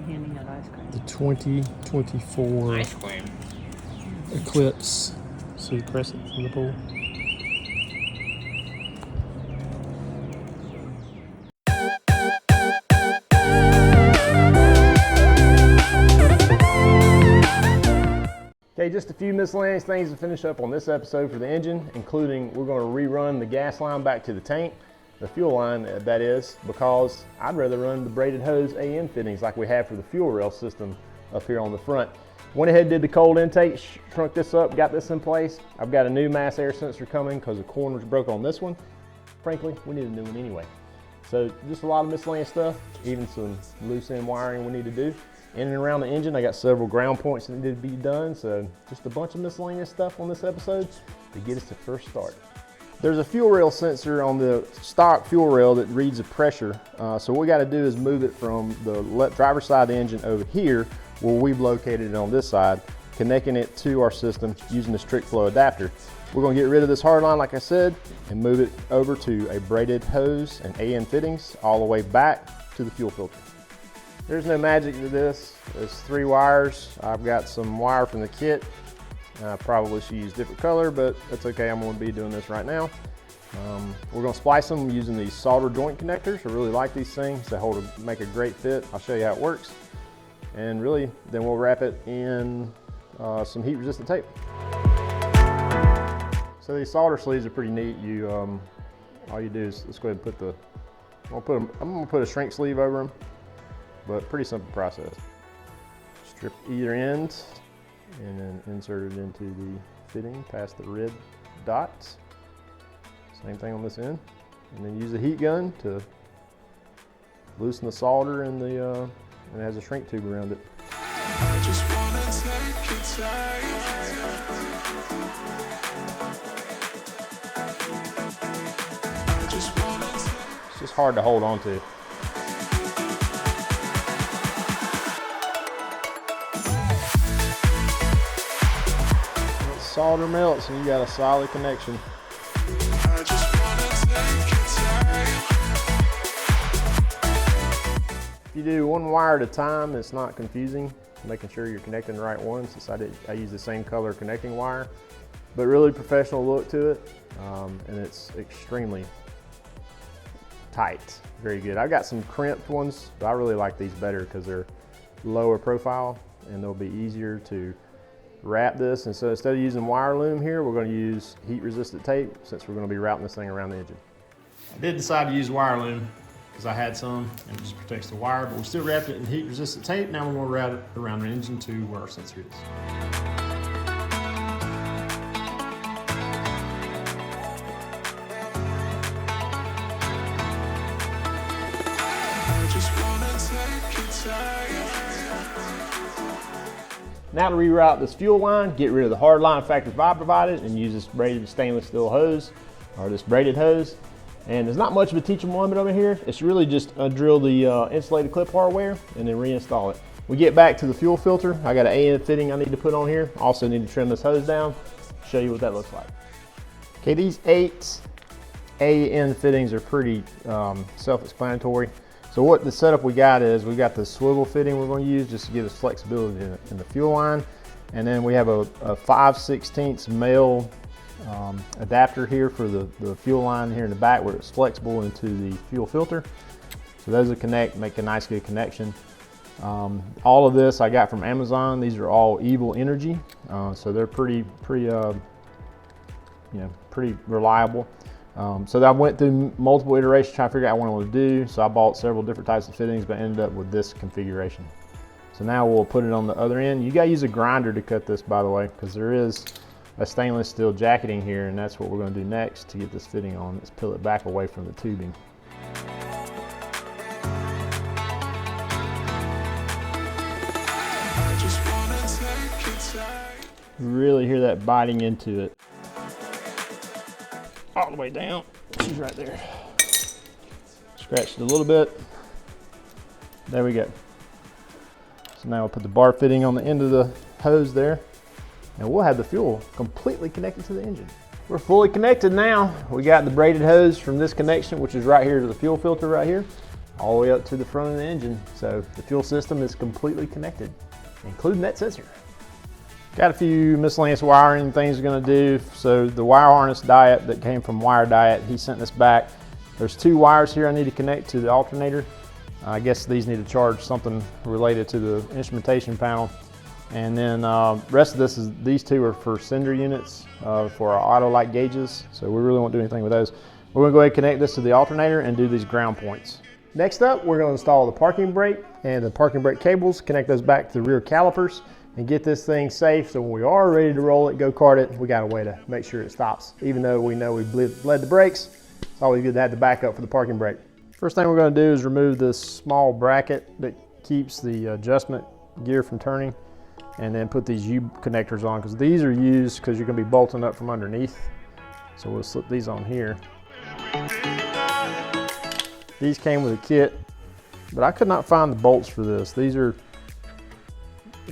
handing out ice cream. The 2024 Ice cream. Eclipse. See the crescent from the pool. Okay, just a few miscellaneous things to finish up on this episode for the engine, including we're going to rerun the gas line back to the tank, the fuel line that is, because I'd rather run the braided hose AN fittings like we have for the fuel rail system up here on the front. Went ahead and did the cold intake, shrunk this up, got this in place. I've got a new mass air sensor coming because the corners broke on this one. Frankly, we need a new one anyway. So just a lot of miscellaneous stuff, even some loose end wiring we need to do. In and around the engine, I got several ground points that need to be done, so just a bunch of miscellaneous stuff on this episode to get us to first start. There's a fuel rail sensor on the stock fuel rail that reads the pressure, so what we got to do is move it from the driver's side of the engine over here, where we've located it on this side, connecting it to our system using this trick flow adapter. We're going to get rid of this hard line, like I said, and move it over to a braided hose and AN fittings all the way back to the fuel filter. There's no magic to this. There's 3 wires. I've got some wire from the kit. I probably should use different color, but that's okay. I'm going to be doing this right now. We're going to splice them using these solder joint connectors. I really like these things. They make a great fit. I'll show you how it works. And really, then we'll wrap it in some heat resistant tape. So these solder sleeves are pretty neat. All you do is, let's go ahead and put I'm going to put a shrink sleeve over them. But pretty simple process. Strip either end and then insert it into the fitting past the red dots. Same thing on this end. And then use a heat gun to loosen the solder and it has a shrink tube around it. I just wanna take it It's just hard to hold on to. Solder melts and you got a solid connection. If you do one wire at a time, it's not confusing, making sure you're connecting the right one, since I use the same color connecting wire, but really professional look to it, and it's extremely tight, very good. I've got some crimped ones, but I really like these better because they're lower profile and they'll be easier to wrap this. And so instead of using wire loom here, we're going to use heat resistant tape since we're going to be wrapping this thing around the engine. I did decide to use wire loom because I had some and it just protects the wire, but we still wrapped it in heat resistant tape. Now we're going to wrap it around the engine to where our sensor is. Now to reroute this fuel line, get rid of the hard line Factory Five provided and use this braided stainless steel hose, or this braided hose. And there's not much of a teachable moment over here. It's really just undrill the insulated clip hardware and then reinstall it. We get back to the fuel filter. I got an AN fitting I need to put on here. Also need to trim this hose down. Show you what that looks like. Okay, these 8 AN fittings are pretty self-explanatory. So what the setup we got is, we got the swivel fitting we're going to use just to give us flexibility in the fuel line. And then we have a 5/16 male adapter here for the fuel line here in the back where it's flexible into the fuel filter. So those will connect, make a nice good connection. All of this I got from Amazon. These are all Evil Energy. So they're pretty reliable. So I went through multiple iterations trying to figure out what I wanted to do. So I bought several different types of fittings, but ended up with this configuration. So now we'll put it on the other end. You gotta use a grinder to cut this, by the way, because there is a stainless steel jacketing here, and that's what we're gonna do next to get this fitting on. Let's peel it back away from the tubing. Really hear that biting into it. All the way down. She's right there. Scratch it a little bit. There we go. So now we'll put the bar fitting on the end of the hose there, and we'll have the fuel completely connected to the engine. We're fully connected now. We got the braided hose from this connection, which is right here to the fuel filter right here. all the way up to the front of the engine. So the fuel system is completely connected, including that sensor. Got a few miscellaneous wiring things we're gonna do. So the wire harness diet that came from Wire Diet, he sent this back. There's 2 wires here I need to connect to the alternator. I guess these need to charge something related to the instrumentation panel. And then rest of this is, these 2 are for sender units for our auto light gauges. So we really won't do anything with those. We're gonna go ahead and connect this to the alternator and do these ground points. Next up, we're gonna install the parking brake and the parking brake cables, connect those back to the rear calipers and get this thing safe. So when we are ready to roll it, go kart it, we got a way to make sure it stops. Even though we know we bled the brakes, it's always good to have the backup for the parking brake. First thing we're gonna do is remove this small bracket that keeps the adjustment gear from turning, and then put these U connectors on, because these are used because you're gonna be bolting up from underneath. So we'll slip these on here. These came with a kit, but I could not find the bolts for this. These are,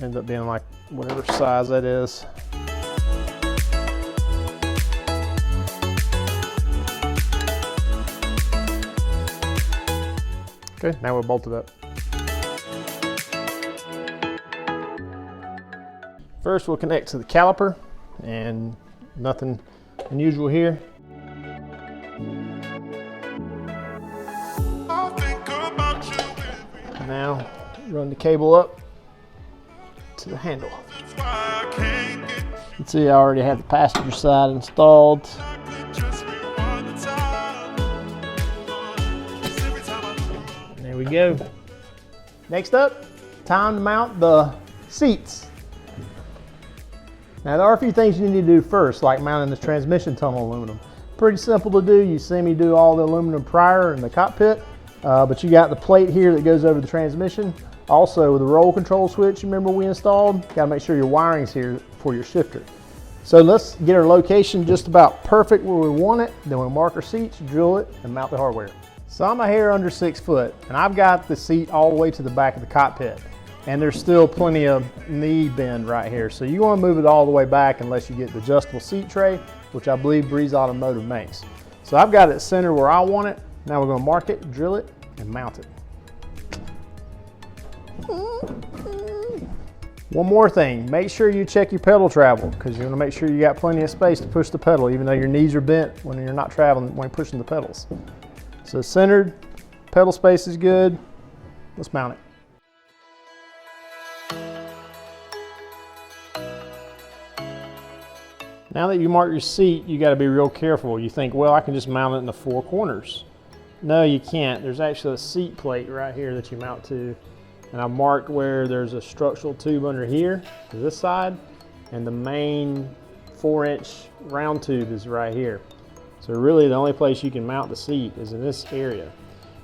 end up being like whatever size that is. Okay, now we're bolted up. First, we'll connect to the caliper, and nothing unusual here. Now, run the cable up to the handle. You can see I already have the passenger side installed. There we go. Next up, time to mount the seats. Now there are a few things you need to do first, like mounting the transmission tunnel aluminum. Pretty simple to do. You see me do all the aluminum prior in the cockpit, but you got the plate here that goes over the transmission. Also the roll control switch, remember we installed? Got to make sure your wiring's here for your shifter. So let's get our location just about perfect where we want it. Then we'll mark our seats, drill it, and mount the hardware. So I'm a hair under 6 foot, and I've got the seat all the way to the back of the cockpit. And there's still plenty of knee bend right here. So you want to move it all the way back unless you get the adjustable seat tray, which I believe Breeze Automotive makes. So I've got it centered where I want it. Now we're going to mark it, drill it, and mount it. One more thing, make sure you check your pedal travel, because you want to make sure you got plenty of space to push the pedal, even though your knees are bent when you're not traveling, when you're pushing the pedals. So centered, pedal space is good. Let's mount it. Now that you mark your seat, you got to be real careful. You think, well, I can just mount it in the 4 corners. No, you can't. There's actually a seat plate right here that you mount to. And I marked where there's a structural tube under here to this side, and the main 4-inch round tube is right here. So really the only place you can mount the seat is in this area.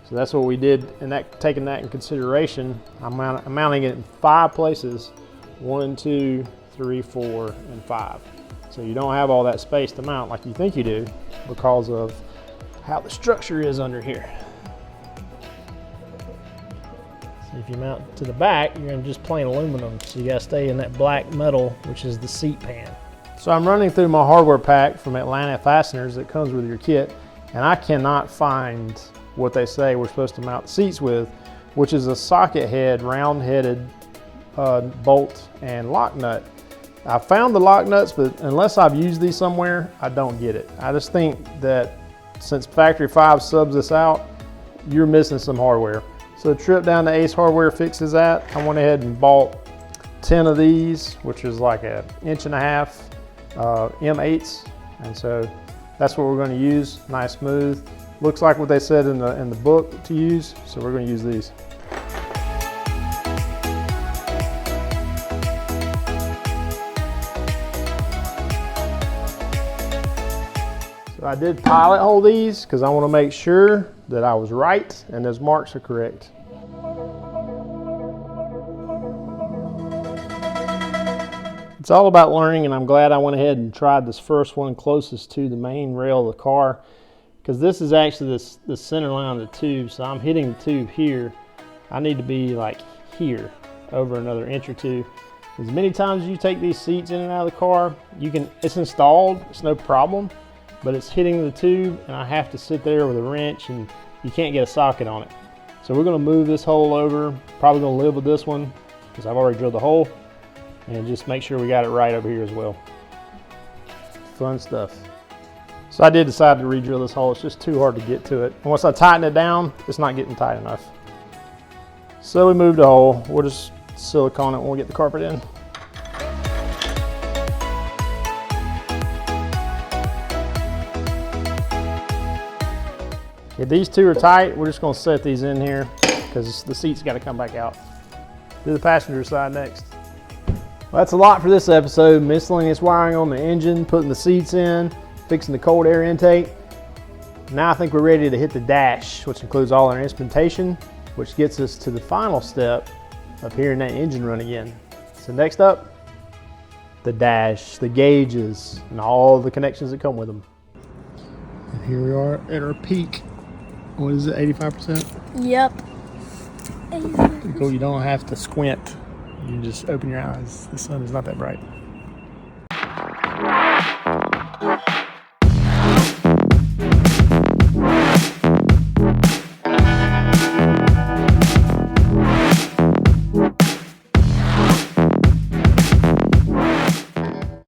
So that's what we did, and taking that in consideration, I'm mounting it in 5 places, 1, 2, 3, 4, and 5. So you don't have all that space to mount like you think you do because of how the structure is under here. So if you mount to the back, you're in just plain aluminum. So you gotta stay in that black metal, which is the seat pan. So I'm running through my hardware pack from Atlanta Fasteners that comes with your kit, and I cannot find what they say we're supposed to mount the seats with, which is a socket head, round headed bolt and lock nut. I found the lock nuts, but unless I've used these somewhere, I don't get it. I just think that since Factory 5 subs this out, you're missing some hardware. So trip down to Ace Hardware fixes that. I went ahead and bought 10 of these, which is like an 1.5 M8s. And so that's what we're gonna use, nice smooth. Looks like what they said in the book to use, so we're gonna use these. So I did pilot hole these because I want to make sure that I was right and those marks are correct. It's all about learning, and I'm glad I went ahead and tried this first one closest to the main rail of the car, because this is actually the center line of the tube, so I'm hitting the tube here. I need to be like here, over another inch or two. As many times as you take these seats in and out of the car, it's installed, it's no problem. But it's hitting the tube, and I have to sit there with a wrench, and you can't get a socket on it. So we're gonna move this hole over. Probably gonna live with this one because I've already drilled the hole, and just make sure we got it right over here as well. Fun stuff. So I did decide to re-drill this hole. It's just too hard to get to it. And once I tighten it down, it's not getting tight enough. So we moved the hole. We'll just silicone it when we get the carpet in. Okay, these two are tight. We're just gonna set these in here because the seat's gotta come back out. Do the passenger side next. Well, that's a lot for this episode. Miscellaneous wiring on the engine, putting the seats in, fixing the cold air intake. Now I think we're ready to hit the dash, which includes all our instrumentation, which gets us to the final step of hearing that engine run again. So next up, the dash, the gauges, and all the connections that come with them. And here we are at our peak. What is it, 85%? Yep. Cool, you don't have to squint. You can just open your eyes. The sun is not that bright.